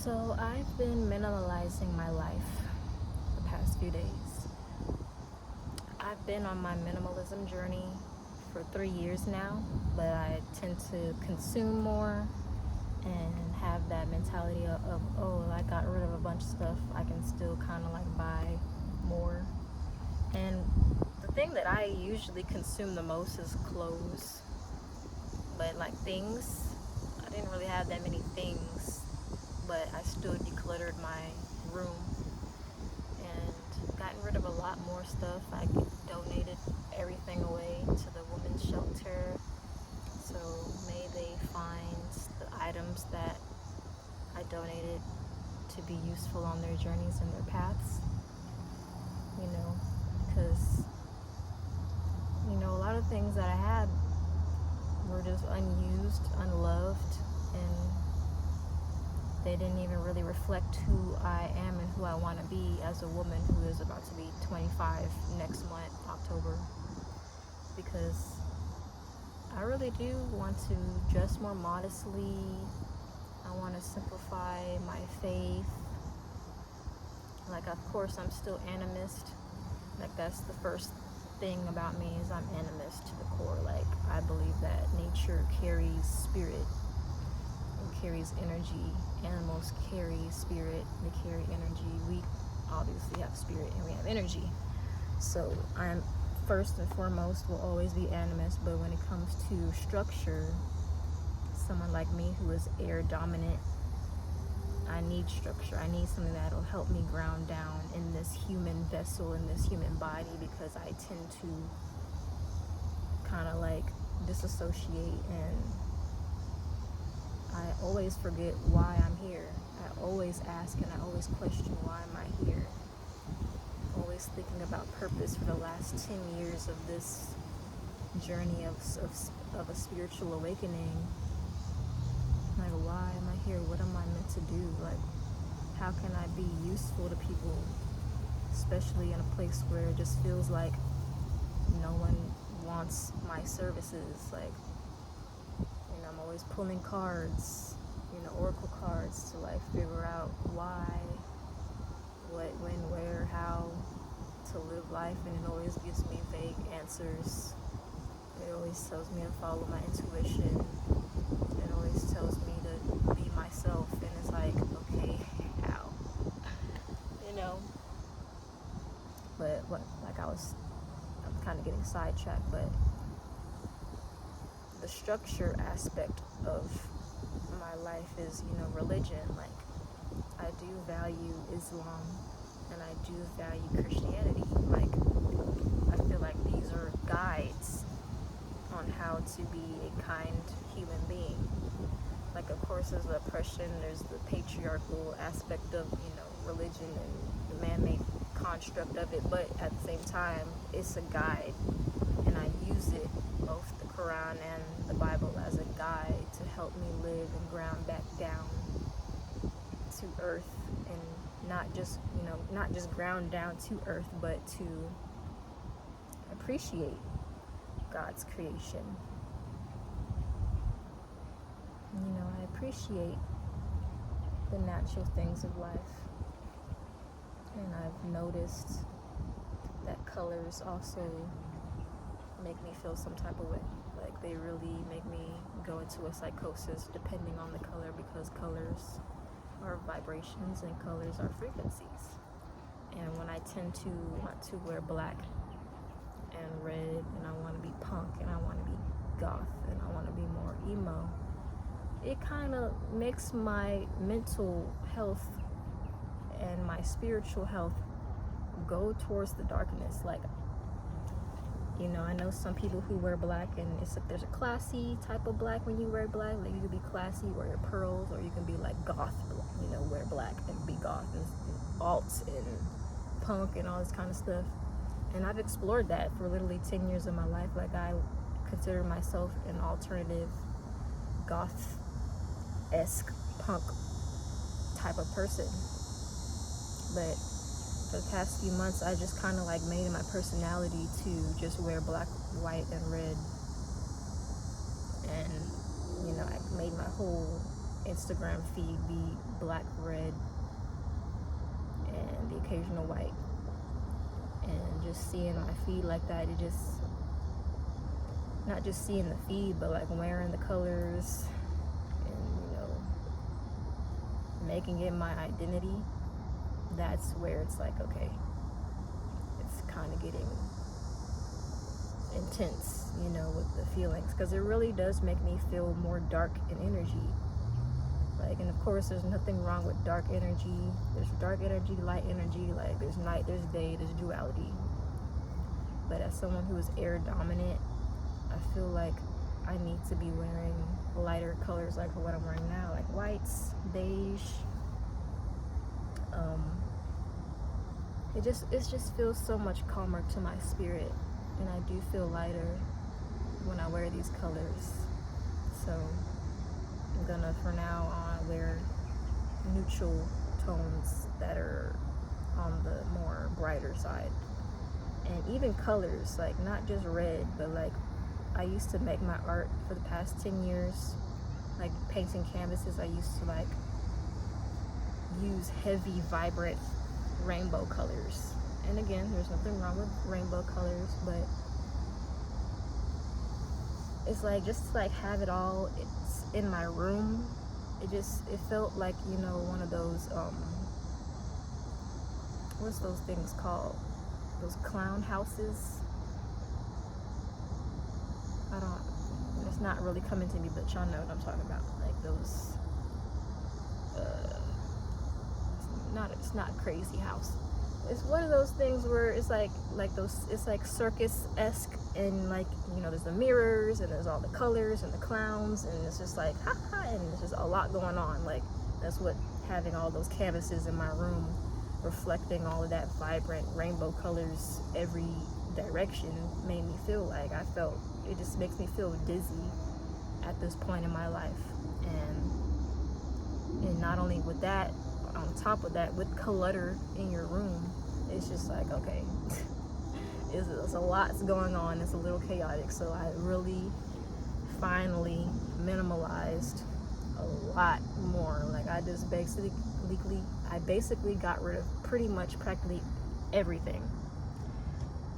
So I've been minimalizing my life the past few days. I've been on my minimalism journey for 3 years now, but I tend to consume more and have that mentality of oh, I got rid of a bunch of stuff, I can still kind of like buy more. And the thing that I usually consume the most is clothes, but like things, I didn't really have that many things, but I still decluttered my room and gotten rid of a lot more stuff. I donated everything away to the women's shelter, so may they find the items that I donated to be useful on their journeys and their paths, because a lot of things that I had were just unused, unloved, and they didn't even really reflect who I am and who I want to be as a woman who is about to be 25 next month, October, because I really do want to dress more modestly. I want to simplify my faith. Like, of course, I'm still animist. Like, that's the first thing about me, is I'm animist to the core. Like, I believe that nature carries spirit and carries energy. Animals carry spirit, they carry energy. We obviously have spirit and we have energy. So I'm first and foremost will always be animist, but when it comes to structure, someone like me who is air dominant, I need structure. I need something that'll help me ground down in this human vessel, in this human body, because I tend to kind of like disassociate, and I always forget why I'm here. I always ask and I always question, why am I here? Always thinking about purpose for the last 10 years of this journey of a spiritual awakening. Like, why am I here? What am I meant to do? Like, how can I be useful to people, especially in a place where it just feels like no one wants my services? Like, I'm always pulling cards, oracle cards, to like figure out why, what, when, where, how to live life, and it always gives me vague answers. It always tells me to follow my intuition. It always tells me to be myself, and it's like, okay, how? But I'm kind of getting sidetracked, but the structure aspect of my life is, religion. Like, I do value Islam and I do value Christianity. Like, I feel like these are guides on how to be a kind human being. Like, of course, there's the oppression, there's the patriarchal aspect of, religion and the man-made construct of it, but at the same time, it's a guide, and I use it, both the Quran and the Bible, as a guide to help me live and ground back down to earth, and not just ground down to earth, but to appreciate God's creation. I appreciate the natural things of life, and I've noticed that colors also make me feel some type of way. Like, they really make me go into a psychosis depending on the color, because colors are vibrations and colors are frequencies. And when I tend to want to wear black and red, and I want to be punk, and I want to be goth, and I want to be more emo, it kind of makes my mental health and my spiritual health go towards the darkness. Like, I know some people who wear black, and there's a classy type of black when you wear black. Like, you can be classy, wear your pearls, or you can be like goth, wear black and be goth and alt and punk and all this kind of stuff. And I've explored that for literally 10 years of my life. Like, I consider myself an alternative goth-esque punk type of person. But for the past few months, I just kind of like made it my personality to just wear black, white, and red. And, I made my whole Instagram feed be black, red, and the occasional white. And just seeing my feed like that, it just, not just seeing the feed, but like wearing the colors and, you know, making it my identity, that's where it's like, okay, it's kind of getting intense, you know, with the feelings, because it really does make me feel more dark in energy. Like, and of course there's nothing wrong with dark energy. There's dark energy, light energy, like there's night, there's day, there's duality. But as someone who is air dominant, I feel like I need to be wearing lighter colors like what I'm wearing now, like whites, beige. It just feels so much calmer to my spirit, and I do feel lighter when I wear these colors. So I'm gonna, for now on, wear neutral tones that are on the more brighter side. And even colors, like not just red, but like I used to make my art for the past 10 years, like painting canvases. I used to like use heavy, vibrant rainbow colors. And again, there's nothing wrong with rainbow colors, but it's like, just to like have it all, it's in my room. It felt like, you know, one of those, what's those things called? Those clown houses. It's not really coming to me, but y'all know what I'm talking about. Like those, it's not crazy house. It's one of those things where it's like those, it's like circus-esque, and like, you know, there's the mirrors and there's all the colors and the clowns, and it's just like, ha ha, and there's just a lot going on. Like, that's what having all those canvases in my room, reflecting all of that vibrant rainbow colors every direction, made me feel like. I felt, it just makes me feel dizzy at this point in my life. And not only with that, on top of that, with clutter in your room, it's just like, okay, it's a lot's going on. It's a little chaotic. So I really finally minimalized a lot more. Like, I just basically got rid of pretty much practically everything.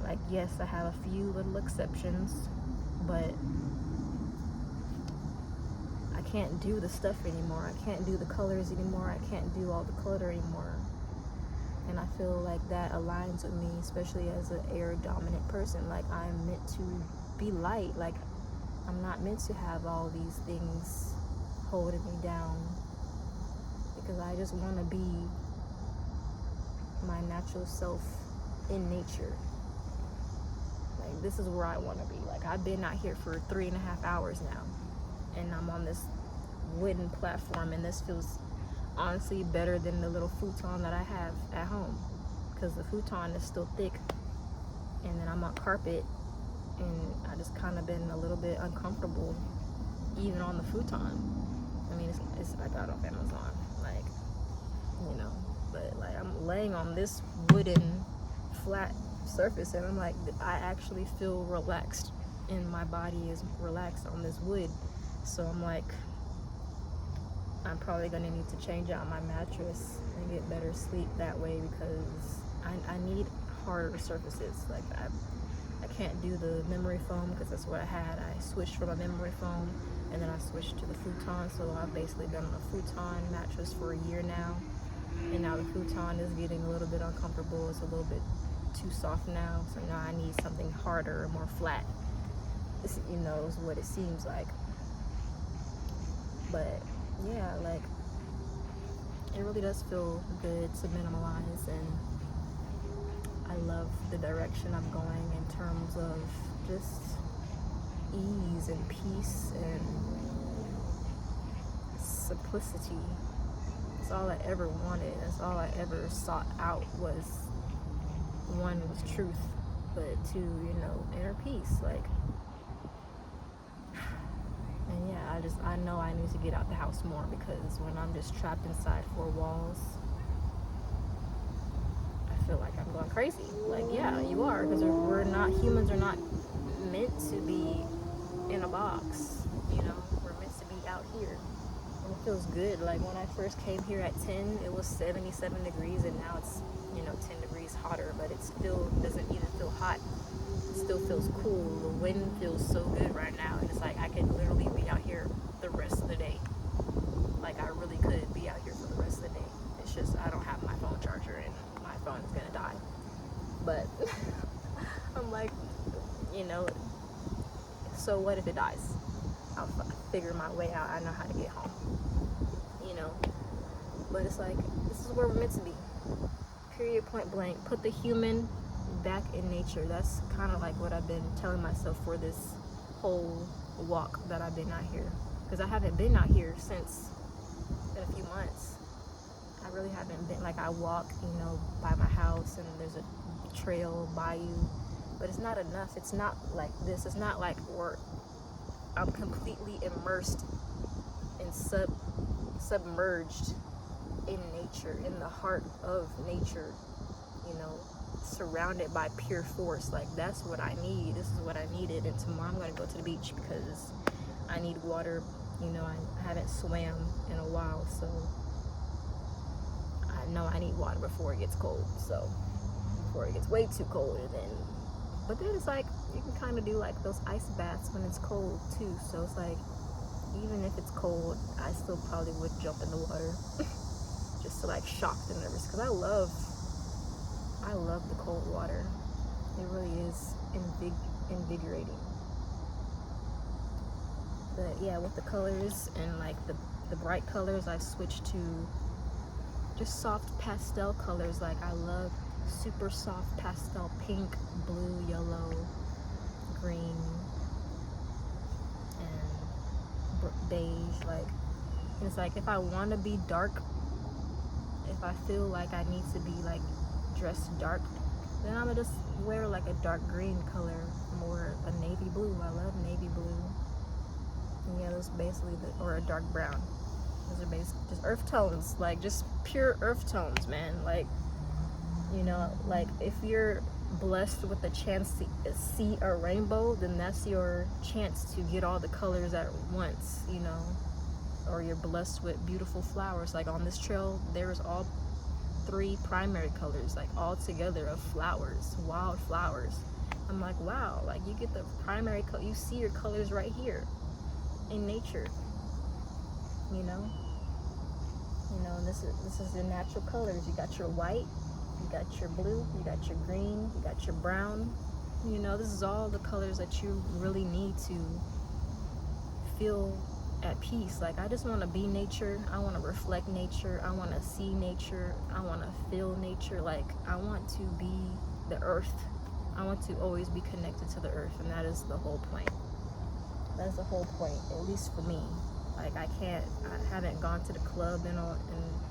Like, yes, I have a few little exceptions, but I can't do the stuff anymore. I can't do the colors anymore. I can't do all the clutter anymore. And I feel like that aligns with me, especially as an air dominant person. Like, I'm meant to be light. Like, I'm not meant to have all these things holding me down, because I just want to be my natural self in nature. Like, this is where I want to be. Like, I've been out here for 3.5 hours now, and I'm on this wooden platform, and this feels honestly better than the little futon that I have at home, because the futon is still thick, and then I'm on carpet, and I just kind of been a little bit uncomfortable even on the futon. I mean, it's I got it off Amazon, like, you know, but like, I'm laying on this wooden flat surface, and I'm like, I actually feel relaxed, and my body is relaxed on this wood. So I'm like, I'm probably gonna need to change out my mattress and get better sleep that way, because I need harder surfaces. Like, I can't do the memory foam, because that's what I had. I switched from a memory foam, and then I switched to the futon. So I've basically been on a futon mattress for a year now, and now the futon is getting a little bit uncomfortable. It's a little bit too soft now, so now I need something harder, more flat. This, you know, is what it seems like. But yeah, like, it really does feel good to minimalize, and I love the direction I'm going in terms of just ease and peace and simplicity. It's all I ever wanted. That's all I ever sought out, was, one, was truth, but two, you know, inner peace. Like, and yeah, I know I need to get out the house more, because when I'm just trapped inside 4 walls, I feel like I'm going crazy. Like, yeah, you are, because humans are not meant to be in a box, you know. We're meant to be out here. And it feels good. Like when I first came here at 10, it was 77 degrees, and now it's, 10 degrees hotter, but it still doesn't even feel hot. It still feels cool. The wind feels so good right now, and it's like I could literally be out here the rest of the day. Like I really could be out here for the rest of the day. It's just I don't have my phone charger, and my phone is gonna die. But I'm like, so what if it dies? I'll figure my way out. I know how to get home. But it's like, this is where we're meant to be. Period, point blank. Put the human back in nature. That's kind of like what I've been telling myself for this whole walk that I've been out here. Because I haven't been out here since in a few months. I really haven't been. Like I walk, by my house, and there's a trail by you. But it's not enough. It's not like this. It's not like I'm completely immersed and submerged in nature, in the heart of nature, surrounded by pure force. Like that's what I need. This is what I needed. And tomorrow I'm going to go to the beach because I need water. I haven't swam in a while, so I know I need water before it gets cold. So before it gets way too cold, but then it's like you can kind of do like those ice baths when it's cold too. So it's like even if it's cold, I still probably would jump in the water just to like shock the nervous, because I love the cold water. It really is invigorating. But yeah, with the colors and like the bright colors, I switched to just soft pastel colors. Like I love super soft pastel pink, blue, yellow, green, and beige. Like it's like if I want to be dark, if I feel like I need to be like dressed dark, then I'm gonna just wear like a dark green color, or a navy blue. I love navy blue. And yeah, those basically or a dark brown. Those are basically just earth tones, like just pure earth tones, man. Like, like if you're blessed with the chance to see a rainbow, then that's your chance to get all the colors at once, or you're blessed with beautiful flowers. Like on this trail, there's all 3 primary colors, like all together, of flowers, wild flowers. I'm like, wow, like you get the primary color, you see your colors right here in nature, and this is your natural colors. You got your white, you got your blue, you got your green, you got your brown. This is all the colors that you really need to feel at peace. Like I just want to be nature. I want to reflect nature. I want to see nature. I want to feel nature. Like I want to be the earth. I want to always be connected to the earth, and that is the whole point. That's the whole point, at least for me. Like I haven't gone to the club in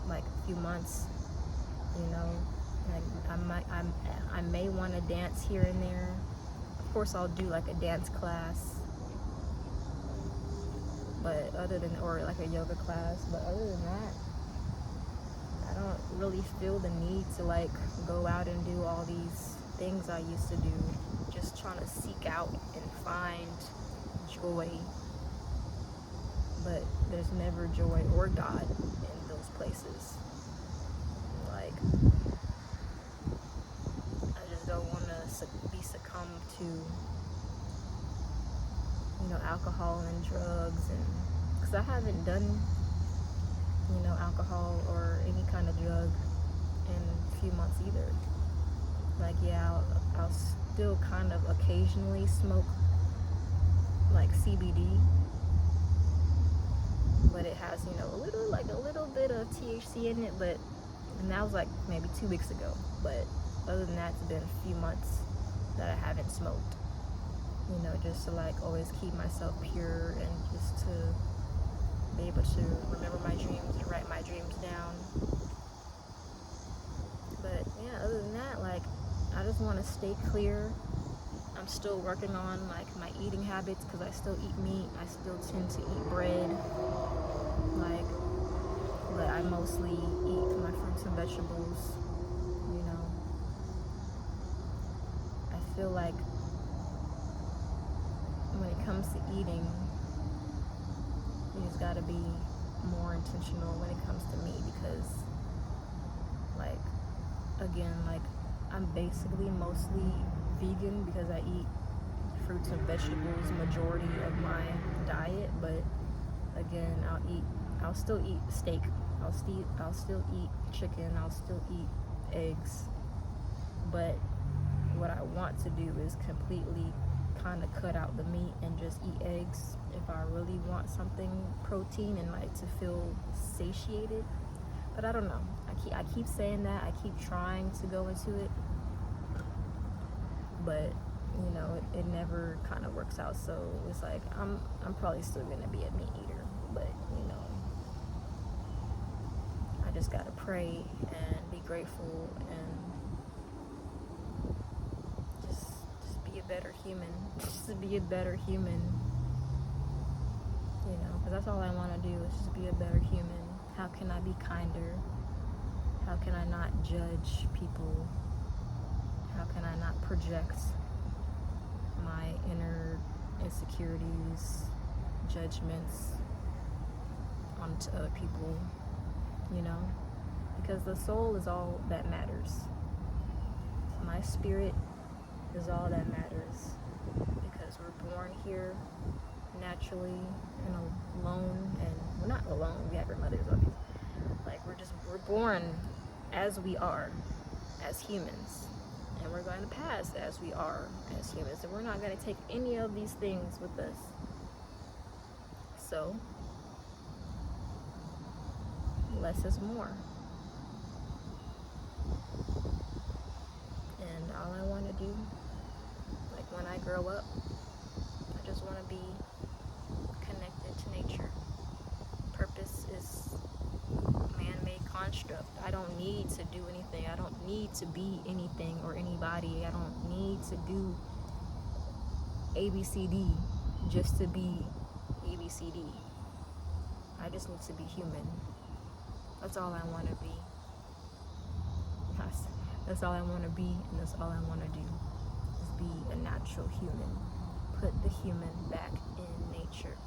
like a few months. Like I may want to dance here and there. Of course, I'll do like a dance class. But or like a yoga class, but other than that, I don't really feel the need to like go out and do all these things I used to do, just trying to seek out and find joy. But there's never joy or God in those places. Like, I just don't want to be succumbed to alcohol and drugs, and because I haven't done alcohol or any kind of drug in a few months either. Like yeah, I'll still kind of occasionally smoke like CBD, but it has a little bit of THC in it, and that was like maybe 2 weeks ago. But other than that, it's been a few months that I haven't smoked. Just to like always keep myself pure, and just to be able to remember my dreams and write my dreams down. But yeah, other than that, like I just want to stay clear. I'm still working on like my eating habits, because I still eat meat. I still tend to eat bread. Like, but I mostly eat my fruits and vegetables. I feel like when it comes to eating, you just gotta be more intentional when it comes to me, because like, again, like, I'm basically mostly vegan because I eat fruits and vegetables majority of my diet, but again, I'll still eat steak, I'll still eat chicken, I'll still eat eggs, but what I want to do is completely kind of cut out the meat and just eat eggs if I really want something protein and like to feel satiated. But I don't know, I keep saying that, I keep trying to go into it, but you know, it never kind of works out. So it's like I'm probably still gonna be a meat eater, but you know, I just gotta pray and be grateful and just be a better human. Just be a better human, you know, because that's all I want to do is just be a better human. How can I be kinder? How can I not judge people? How can I not project my inner insecurities, judgments onto other people, you know? Because the soul is all that matters. My spirit is all that matters, because we're born here naturally and alone, and we're not alone, we have our mothers, obviously. Like, we're born as we are, as humans, and we're going to pass as we are as humans, and we're not going to take any of these things with us. So less is more, and all I want to do, like when I grow up, I just want to be connected to nature. Purpose is a man-made construct. I don't need to do anything. I don't need to be anything or anybody. I don't need to do ABCD just to be ABCD. I just need to be human. That's all I want to be. That's all I want to be, and that's all I want to do, is be a natural human. Put the human back in nature.